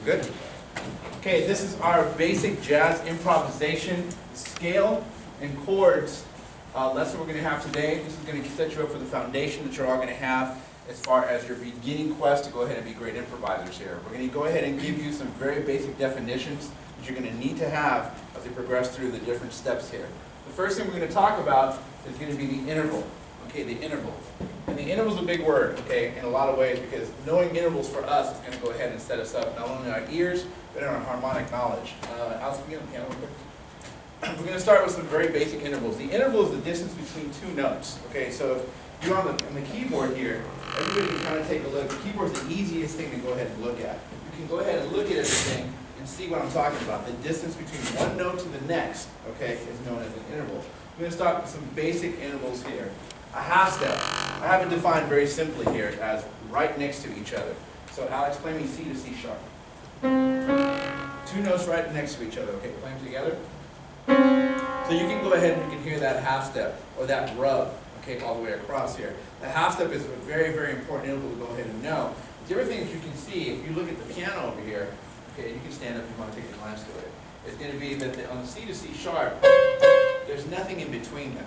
Good. Okay, this is our basic jazz improvisation scale and chords lesson we're going to have today. This is going to set you up for the foundation that you're all going to have as far as your beginning quest to go ahead and be great improvisers here. We're going to go ahead and give you some very basic definitions that you're going to need to have as we progress through the different steps here. The first thing we're going to talk about is going to be the interval. Okay, the interval. And the interval is a big word, okay, in a lot of ways, because knowing intervals for us is going to go ahead and set us up not only in our ears, but in our harmonic knowledge. Alice, can you get on the piano real quick? We're going to start with some very basic intervals. The interval is the distance between two notes. Okay, so if you're on the keyboard here, everybody can kind of take a look. The keyboard is the easiest thing to go ahead and look at. You can go ahead and look at everything and see what I'm talking about. The distance between one note to the next, okay, is known as an interval. I'm going to start with some basic intervals here. A half step. I have it defined very simply here as right next to each other. So Alex, play me C to C sharp. Two notes right next to each other. Okay, play them together. So you can go ahead and you can hear that half step or that rub, okay, all the way across here. The half step is a very, very important interval to go ahead and know. The other thing that you can see, if you look at the piano over here, okay, you can stand up if you want to take a glance to it, it's going to be that on the C to C sharp, there's nothing in between them.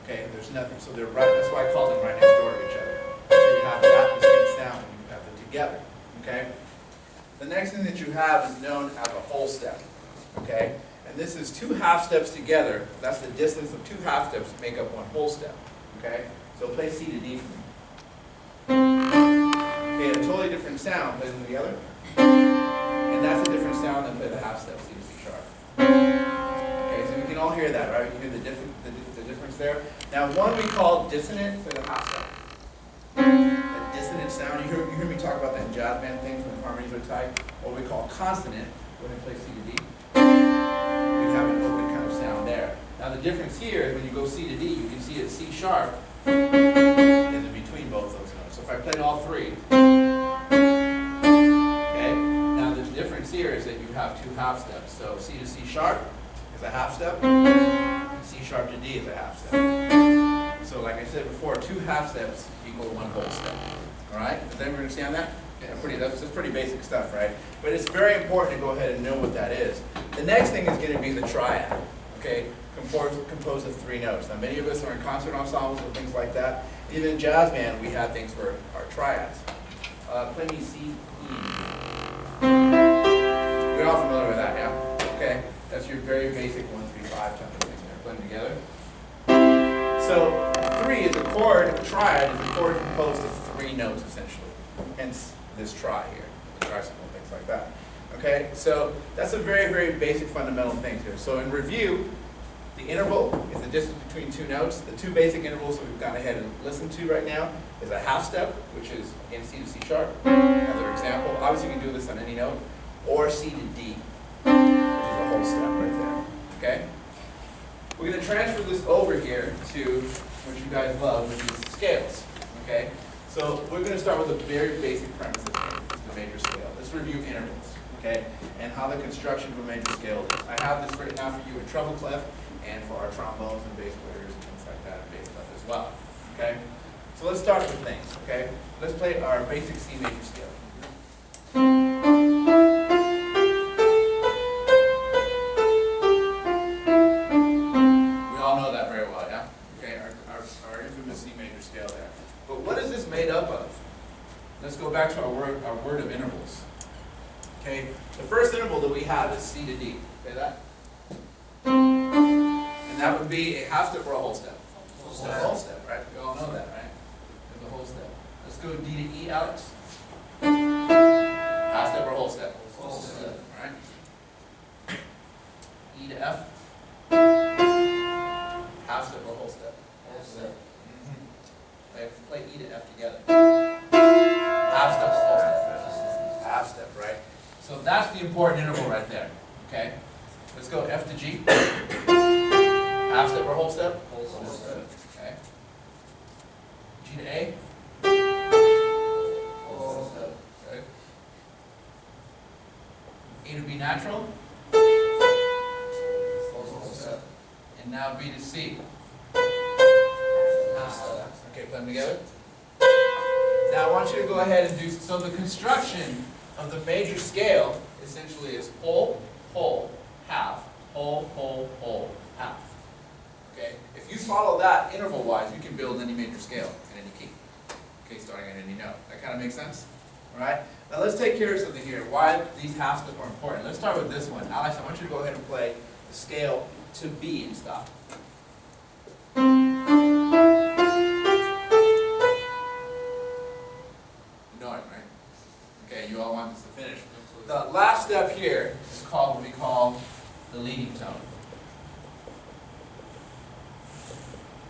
Okay, there's nothing. So they're right, that's why I call them right next door to each other. So you have that distinct sound and you have them together. Okay? The next thing that you have is known as a whole step. Okay? And this is two half steps together. That's the distance of two half steps to make up one whole step. Okay? So play C to D for me. Okay, a totally different sound. Play them together. And that's a different sound than play the half step C to C sharp. Okay, so we can all hear that, right? You hear the difference there. Now, one we call dissonant for the half step. A dissonant sound. You hear me talk about that in jazz band things when the harmonies are tight. What we call consonant when we play C to D. We have an open kind of sound there. Now, the difference here is when you go C to D, you can see that C sharp is in between both those notes. So if I played all three, okay. Now the difference here is that you have two half steps. So C to C sharp is a half step. C sharp to D is a half step. So like I said before, two half steps equal one whole step. Alright? Does everyone understand that? Yeah, that's pretty basic stuff, right? But it's very important to go ahead and know what that is. The next thing is going to be the triad. Okay? Composed of three notes. Now many of us are in concert ensembles and things like that. Even in jazz band, we have things for our triads. Play me C, E. You're all familiar with that, yeah? Okay? That's your very basic 1, 3, 5 type of thing. Put them together. So 3 is a chord, a triad is a chord composed of three notes essentially. Hence this tri here, the tricycle and things like that. Okay, so that's a very, very basic fundamental thing here. So in review, the interval is the distance between two notes. The two basic intervals that we've gone ahead and listened to right now is a half step, which is again C to C sharp, another example. Obviously you can do this on any note, or C to D, which is a whole step right there. Okay? We're going to transfer this over here to what you guys love, which is scales. Okay? So we're going to start with a very basic premise of the major scale. Let's review intervals, okay? And how the construction of a major scale is. I have this written out for you in treble clef and for our trombones and bass players and things like that, and bass clef as well. Okay? So let's start with things, okay? Let's play our basic C major scale. Let's go back to our word of intervals. Okay, the first interval that we have is C to D. Okay, that? And that would be a half step or a whole step? Whole step. A whole step, right? We all know that, right? There's a whole step. Let's go D to E, Alex. Half step or whole step? Whole step. All right. E to F. Half step or whole step? Whole step. Play E to F together. Half step, whole step. Half step, right? So that's the important interval right there. Okay? Let's go F to G. Half step or whole step? Whole step. Okay. G to A. Whole step. Okay. A to B natural. Whole step. And now B to C. Half step. Okay, put them together. Now I want you to go ahead and do, so the construction of the major scale essentially is whole, whole, half, whole, whole, whole, half. Okay? If you follow that interval-wise, you can build any major scale in any key. Okay, starting at any note. That kind of makes sense? All right? Now let's take care of something here. Why these half steps are important. Let's start with this one. Alex, I want you to go ahead and play the scale to B and stop. You know it, right? Okay, you all want this to finish. The last step here is called what we call the leading tone.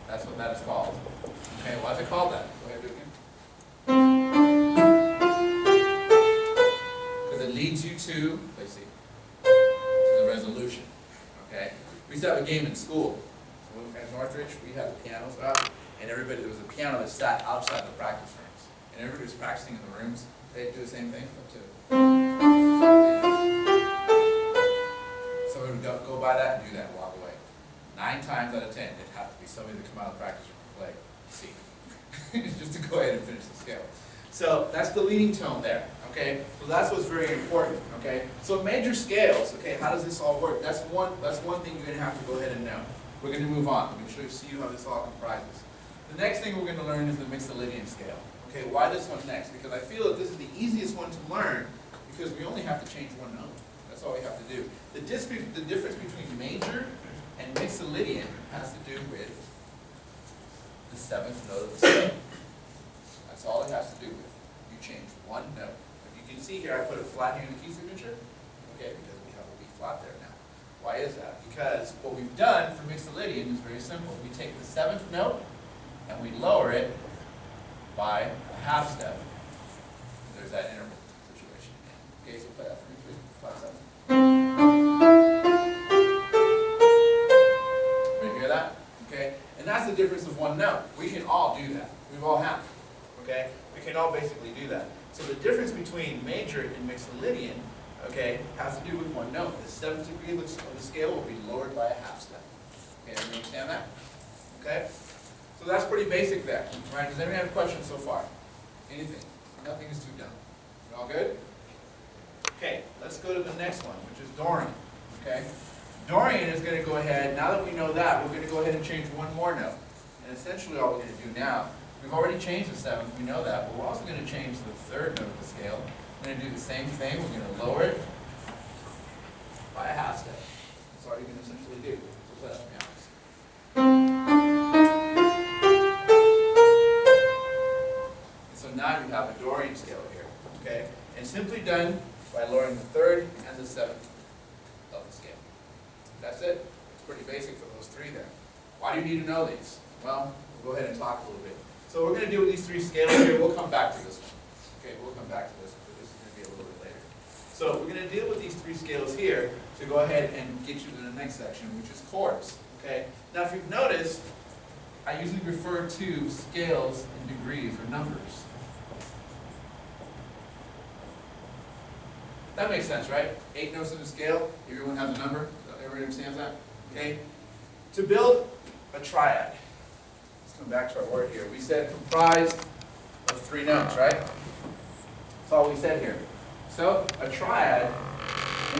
That's what that is called. Okay, why is it called that? Go ahead, do it again. Because it leads you to, let's see, to the resolution. Okay? We used to have a game in school. So at Northridge, we had the pianos up, and everybody, there was a piano that sat outside the practice rooms. And everybody was practicing in the rooms. They'd do the same thing, but too. Somebody would go by that and do that and walk away. 9 times out of 10, it'd have to be somebody that come out of the practice room and play C. Just to go ahead and finish the scale. So that's the leading tone there. Okay, so that's what's very important. Okay, so major scales. Okay, how does this all work? That's one thing you're going to have to go ahead and know. We're going to move on. Let me see you how this all comprises. The next thing we're going to learn is the Mixolydian scale. Okay, why this one next? Because I feel that this is the easiest one to learn because we only have to change one note. That's all we have to do. The difference between major and Mixolydian has to do with the 7th note of the scale. That's all it has to do with. You change one note. If you can see here, I put a flat here in the key signature. Okay, because we have a B flat there now. Why is that? Because what we've done for Mixolydian is very simple. We take the 7th note and we lower it by a half step. There's that interval situation again. Okay, so play that for me, please. 5 seconds. Everybody hear that? Okay, and that's the difference of one note. We can all do that. We've all have. Okay, we can all basically do that. So the difference between major and Mixolydian, okay, has to do with one note. The 7th degree of the scale will be lowered by a half step. Okay, everybody understand that? Okay. So that's pretty basic there, right? Does anyone have questions so far? Anything? Nothing is too dumb. You all good? Okay, let's go to the next one, which is Dorian. Okay? Dorian is going to go ahead, now that we know that, we're going to go ahead and change one more note. And essentially all we're going to do now, we've already changed the 7th, we know that, but we're also going to change the 3rd note of the scale. We're going to do the same thing, we're going to lower it by a half step. That's all you're going to essentially do. So play that for me, Alex. So now you have a Dorian scale here, okay? And simply done by lowering the 3rd and the 7th of the scale. That's it. It's pretty basic for those 3 there. Why do you need to know these? Well, we'll go ahead and talk a little bit. So we're going to deal with these 3 scales here. We'll come back to this one. Okay, we'll come back to this one, but this is going to be a little bit later. So we're going to deal with these 3 scales here to go ahead and get you to the next section, which is chords. Okay? Now if you've noticed, I usually refer to scales in degrees or numbers. That makes sense, right? 8 notes in a scale, everyone has a number, everyone understands that? Okay? To build a triad, let's come back to our word here. We said comprised of 3 notes, right? That's all we said here. So a triad,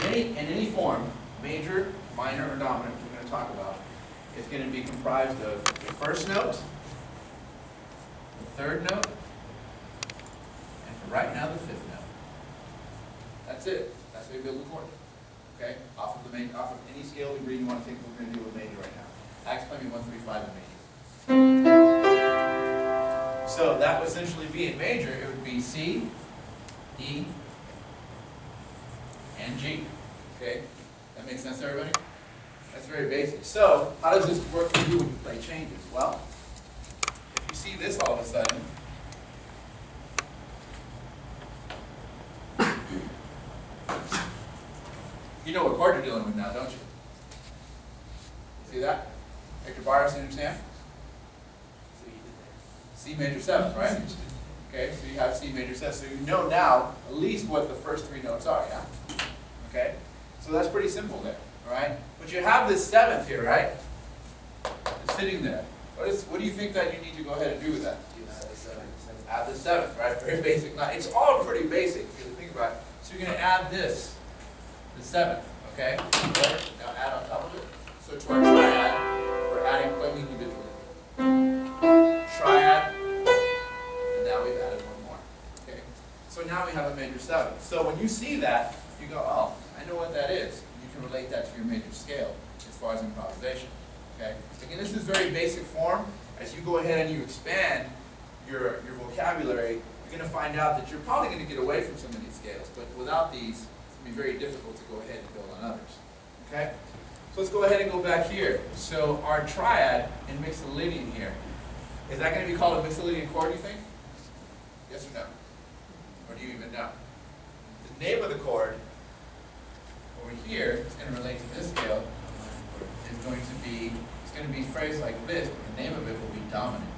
in any form, major, minor, or dominant, which we're going to talk about, is going to be comprised of the 1st note, the 3rd note, and for right now, the 5th note. That's it. That's how you build a chord. Okay? Off of any scale degree you want to take, we're going to deal with major right now. Axe play me 1, 3, 5 in major. So that would essentially be in major, it would be C, E, and G. Okay? That makes sense to everybody? That's very basic. So, how does this work for you when you play changes? Well, if you see this all of a sudden, you know what chord you're dealing with now, don't you? See that? Hector Barros, understand? C major 7th, right? Okay, so you have C major 7th. So you know now at least what the first 3 notes are, yeah? Okay? So that's pretty simple there, all right? But you have this 7th here, right? It's sitting there. What do you think that you need to go ahead and do with that? Add the 7th, right? Very basic. Now, it's all pretty basic if you think about it. So you're going to add this the seventh, okay? Now add on top of it. So to our triad, we're adding playing individually. Triad, and now we've added one more, okay? So now we have a major seventh. So when you see that, you go, oh, I know what that is. You can relate that to your major scale as far as improvisation, okay? Again, this is very basic form. As you go ahead and you expand your vocabulary, you're going to find out that you're probably going to get away from some of these scales, but without these, it's going to be very difficult to go ahead and build on others. Okay? So let's go ahead and go back here. So our triad in mixolydian here, is that going to be called a mixolydian chord, you think? Yes or no? Or do you even know? The name of the chord over here is going to relate to this scale. Is going to be phrased like this, but the name of it will be dominant.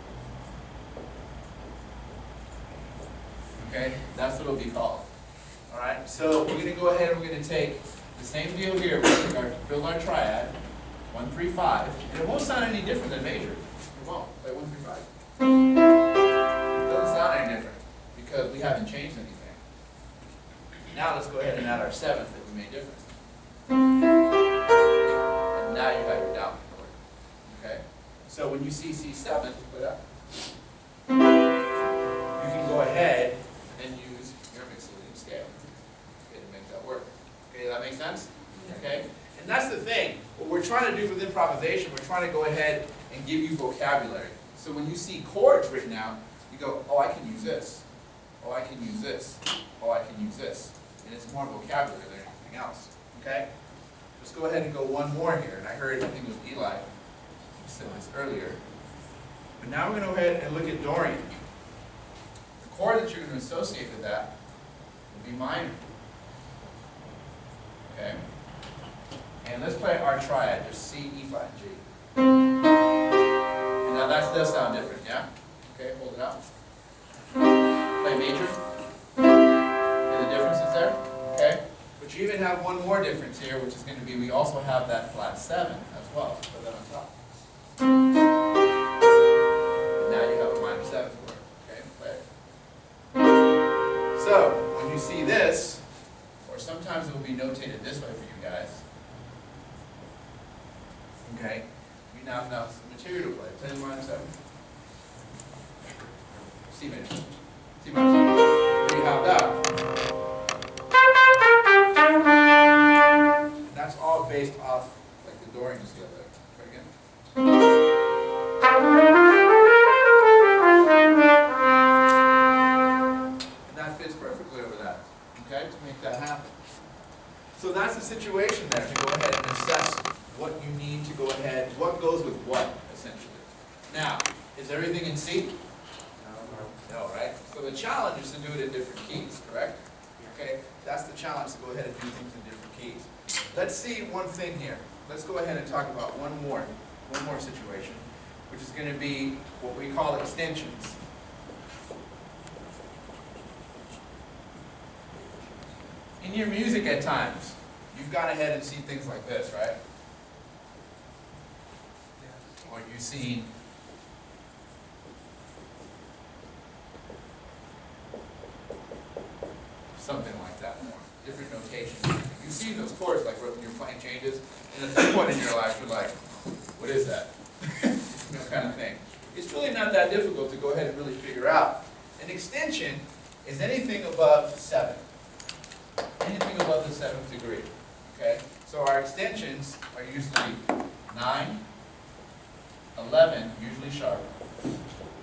Okay, that's what it'll be called. All right, so we're going to go ahead and we're going to take the same deal here. We're going to build our triad, 1, 3, 5, and it won't sound any different than major. It won't. Like 1, 3, 5. It doesn't sound any different because we haven't changed anything. Now let's go ahead and add our seventh that we made different. And now you have your dominant chord. Okay, so when you see C7, put up. You can go ahead and use your mixolydian scale, okay, to make that work. Okay, does that make sense? Okay, and that's the thing. What we're trying to do with improvisation, we're trying to go ahead and give you vocabulary. So when you see chords written out, you go, oh, I can use this. Oh, I can use this. Oh, I can use this. And it's more vocabulary than anything else. Okay? Let's go ahead and go one more here. And I think it was Eli who said this earlier. But now we're going to go ahead and look at Dorian. The chord that you're going to associate with that will be minor. Okay? And let's play our triad, just C, E flat, and G. And now that does sound different, yeah? Okay, hold it out. Play major. See the differences there? Okay? But you even have one more difference here, which is going to be we also have that flat 7 as well. Put that on top. And now you have a minor 7th chord. Okay, play it. So, when you see this, or sometimes it will be notated this way for you guys. Okay? We now have some material to play. Play the minor 7. C major. C minor 7. There you have that. And that's all based off like the Dorian scale there. Try again. And that fits perfectly over that. Okay? To make that happen. So that's the situation there to go ahead and assess what you need to go ahead, what goes with what, essentially. Now, is everything in C? No, right? So the challenge is to do it in different keys, correct? Okay, that's the challenge, to go ahead and do things in different keys. Let's see one thing here. Let's go ahead and talk about one more situation, which is going to be what we call extensions. In your music at times, you've gone ahead and seen things like this, right? Or you've seen something like that more. Different notations. You see those chords like when you're playing changes, and at some point in your life you're like, what is that? You know, kind of thing. It's really not that difficult to go ahead and really figure out. An extension is anything above 7. Anything above the 7th degree. Okay? So our extensions are usually 9, 11, usually sharp,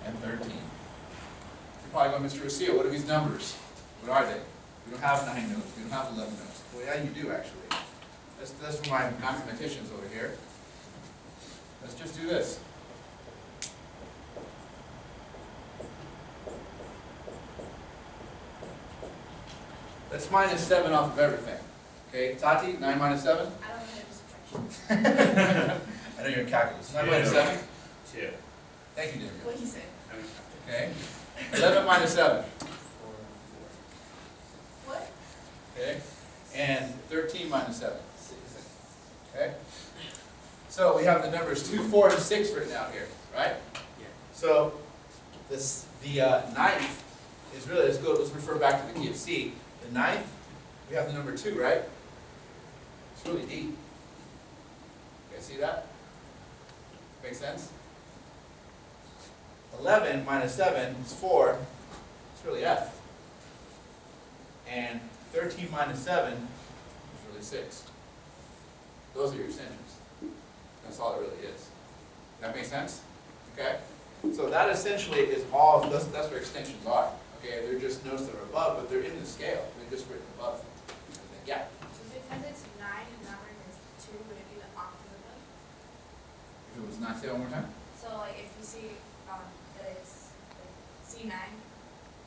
and 13. You're probably going, Mr. Rocio, what are these numbers? What are they? We don't have 9 notes. We don't have 11 notes. Well, yeah, you do, actually. That's for my mathematicians over here. Let's just do this. Let's minus 7 off of everything. Okay, Tati, 9 minus 7? I don't know subtraction. I know you're in calculus. 9 minus 7? 2. Thank you, David. What did he say? Okay. 11 minus 7. What? Okay. And 13 minus 7. Okay. So we have the numbers 2, 4, and 6 written out here, right? Yeah. So the ninth is really, let's refer back to the key of C. The ninth, we have the number 2, right? It's really D. You guys see that? Make sense? 11 minus 7 is 4. It's really F. And 13 minus 7 is really 6. Those are your extensions. That's all it really is. That make sense? Okay? So that essentially is all, that's where extensions are. Okay? They're just notes that are above, but they're in the scale. They're just written above. Yeah? So because it's 9 and that room is 2, would it be the octave above? If it was 9, say it one more time. So like if you see that it's like C9,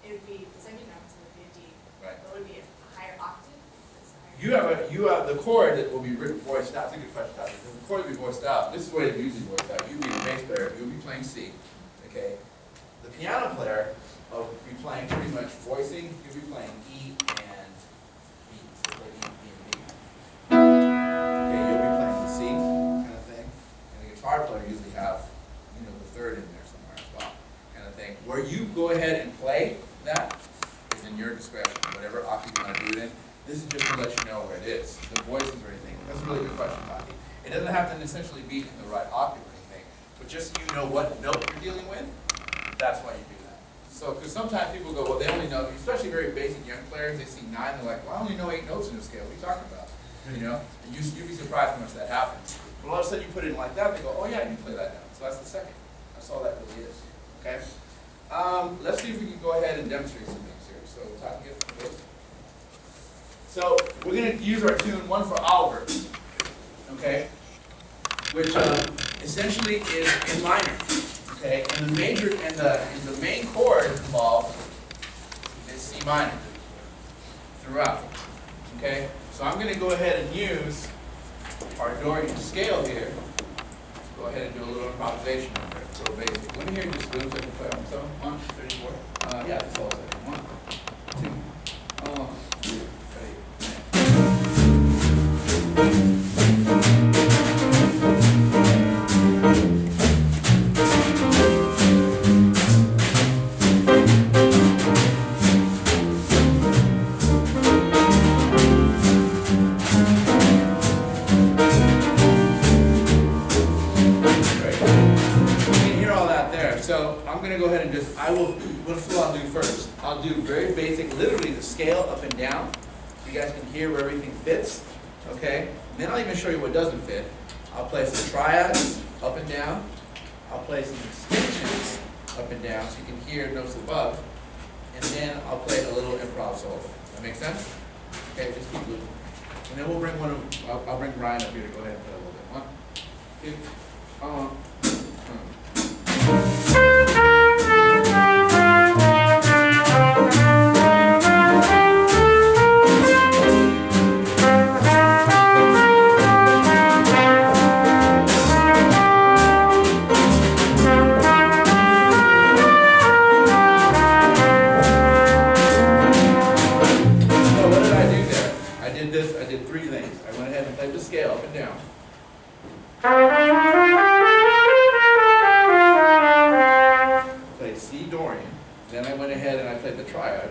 it would be the second note, so it would be a D. Right. But it would be a higher octave? It's higher. You have the chord that will be written voiced out. That's a good question, Tyler. The chord will be voiced out. This is the way it's usually voiced out. You'll be the bass player. You'll be playing C. Okay. The piano player will be playing pretty much voicing. You'll be playing E and B. So play E, B, and B. Okay. You'll be playing the C kind of thing. And the guitar player usually have, you know, the third in there somewhere as well, kind of thing. Where you go ahead and play that is in your discretion. Whatever octave you want to do it in. This is just to let you know where it is, the voices or anything. That's a really good question, Tati. It doesn't have to essentially be in the right octave or anything, but just so you know what note you're dealing with, that's why you do that. So, because sometimes people go, well, they only know, especially very basic young players, they see 9, they're like, well, I only know 8 notes in the scale. What are you talking about? You know, and you'd be surprised how much that happens. But all of a sudden you put it in like that, they go, oh yeah, you play that note. So that's the second. That's all that really is. Okay. Let's see if we can go ahead and demonstrate some things here. So, Tati, get this. So we're going to use our tune One for Oliver, okay, which essentially is in minor, okay, and the major and the main chord involved is C minor throughout, okay. So I'm going to go ahead and use our Dorian scale here. Go ahead and do a little improvisation on there. It's a little basic. Let me hear you just do it so I can play on 7, 1, 34. Yeah, that's all. 1, 2, 3. So I'm going to go ahead and just, what's what I'll do first? I'll do very basic, literally the scale up and down. You guys can hear where everything fits, okay? And then I'll even show you what doesn't fit. I'll play some triads up and down. I'll play some extensions up and down so you can hear notes above. And then I'll play a little improv solo. That make sense? Okay, just keep moving. And then we'll bring I'll bring Ryan up here to go ahead and play a little bit. 1, 2, I did 3 things. I went ahead and played the scale up and down. Played C Dorian. Then I went ahead and I played the triad.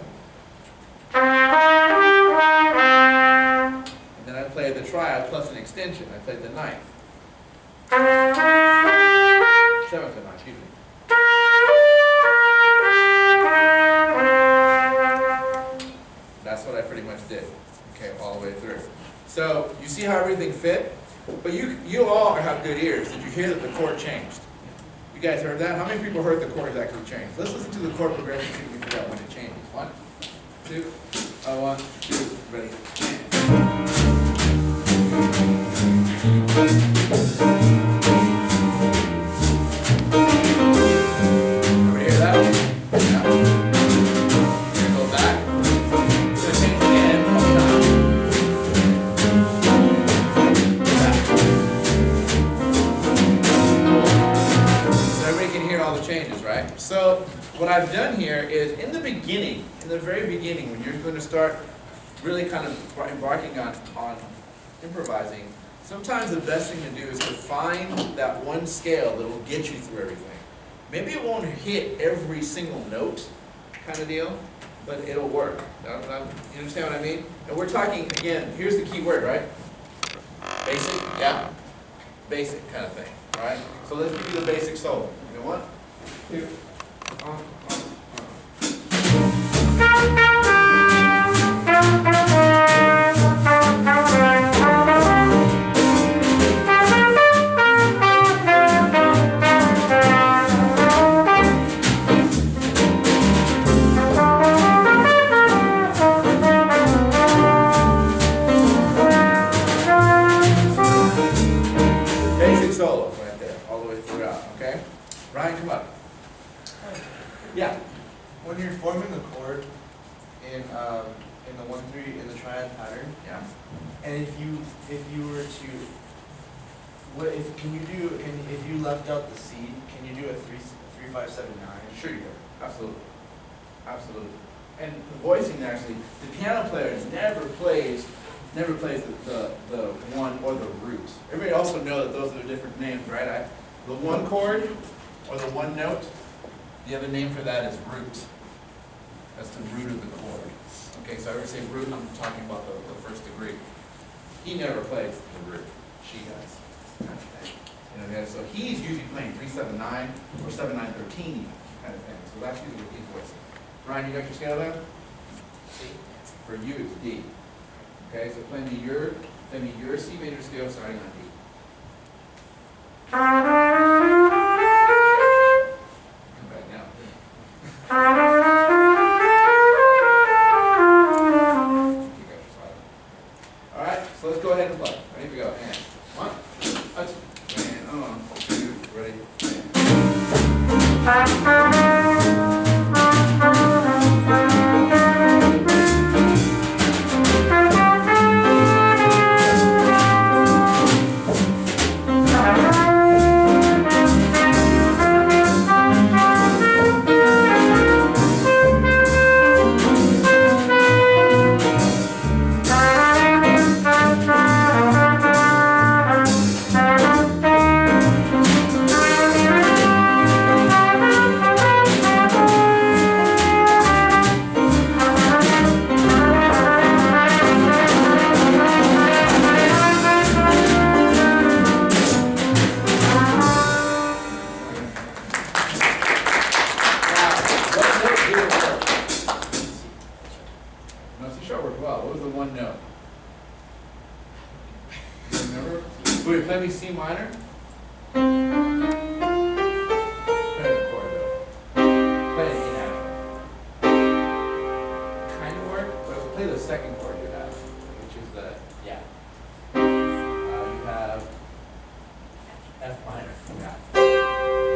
And then I played the triad plus an extension. I played the ninth. 7th and 9th, excuse me. That's what I pretty much did. Okay, all the way through. So you see how everything fit? But you all have good ears. Did you hear that the chord changed? You guys heard that? How many people heard the chords actually changed? Let's listen to the chord progression so we can figure out when it changes. 1, 2, 1, 2, ready. Everybody hear that? Yeah. Here, go back. It's going to change again all the time. So everybody can hear all the changes, right? So what I've done here is in the beginning, in the very beginning, when you're going to start really kind of embarking on improvising, sometimes the best thing to do is to find that one scale that will get you through everything. Maybe it won't hit every single note kind of deal, but it'll work. You understand what I mean? And we're talking, again, here's the key word, right? Basic, yeah? Basic kind of thing, all right? So let's give you the basic solo. You know what? Two. Basic solo right there, all the way throughout, okay? Ryan, come up. Yeah. When you're forming a chord in the 1-3 in the triad pattern, Yeah. and if you were to, if you left out the C, can you do a 3-5-7-9? Sure you do. Absolutely. Absolutely. And the voicing actually, the piano player never plays the one or the root. Everybody also know that those are different names, right? The one chord or the one note, the other name for that is root. That's the root of the chord. Okay, so I ever say root, I'm talking about the first degree. He never plays the root. She does. Kind of thing. You know, so he's usually playing 3-7-9 or 7-9-13 kind of thing. So that's usually what he's voicing. Ryan, you got your scale there? C. For you, it's D. Okay, so play me your C major scale starting on D. Come back now. You got your slide. All right, so let's go ahead and play. Ready? Here we go. And 1, 2, and on. 2, ready? No, C sharp worked well. What was the one note? You remember? Wait, play me C minor. Play the chord though. Play an A natural. Kind of work, but play the second chord you have, which is the yeah. You have F minor. Yeah.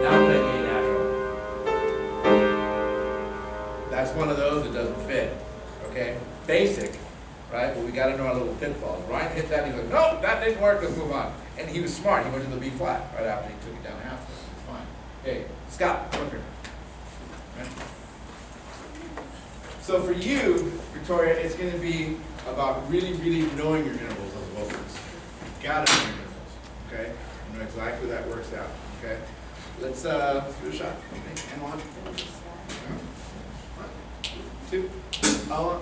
Now play A natural. That's one of those that doesn't fit. Okay, basic, right? But we got to know our little pitfalls. Ryan hit that, and he goes, "No, that didn't work. Let's move on." And he was smart. He went to the B flat right after he took it down half. It's fine. Okay, Scott, come up here. Right. So for you, Victoria, it's going to be about really knowing your intervals of vocals. You got to know your intervals. Okay, you know exactly how that works out. Okay, let's do a shot. Okay, and 1, 2. All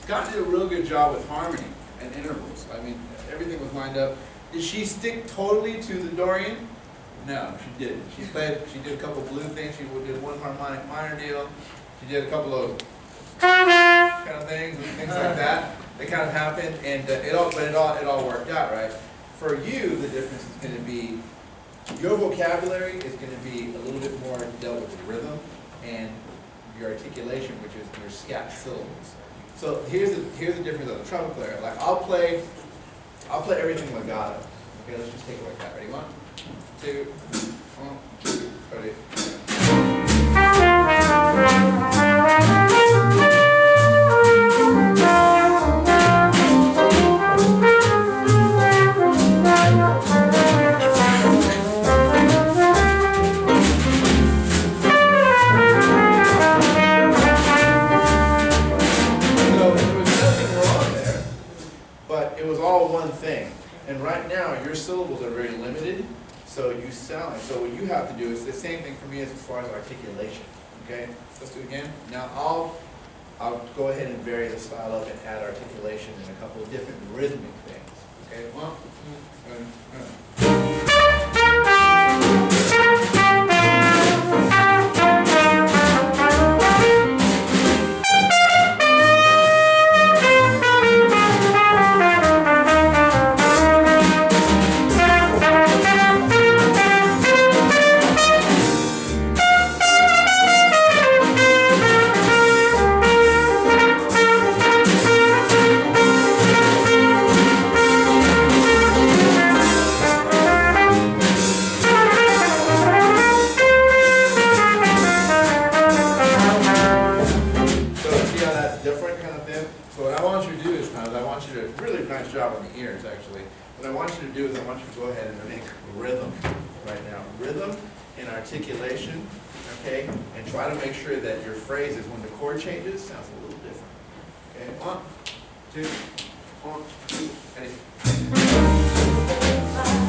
Scott did a real good job with harmony and intervals. I mean, everything was lined up. Did she stick totally to the Dorian? No, she didn't. She did a couple blue things. She did one harmonic minor deal. She did a couple of kind of things and things like that. They kind of happened, and it all worked out, right? For you, the difference is going to be your vocabulary is going to be a little bit more dealt with rhythm, and your articulation, which is your scat syllables. So here's the difference of the trumpet player. Like I'll play everything legato. Okay, let's just take it like that. Ready? 1, 2, 1, 2, ready. But it was all one thing. And right now, your syllables are very limited, so you sound, so what you have to do is the same thing for me as far as articulation, okay? Let's do it again. Now I'll go ahead and vary the style up and add articulation in a couple of different rhythmic things, okay? 1, 2, 3. Job on the ears, actually. What I want you to do is I want you to go ahead and make rhythm right now. Rhythm and articulation, okay? And try to make sure that your phrases, when the chord changes, sounds a little different. Okay, 1, 2, 1, 2, ready.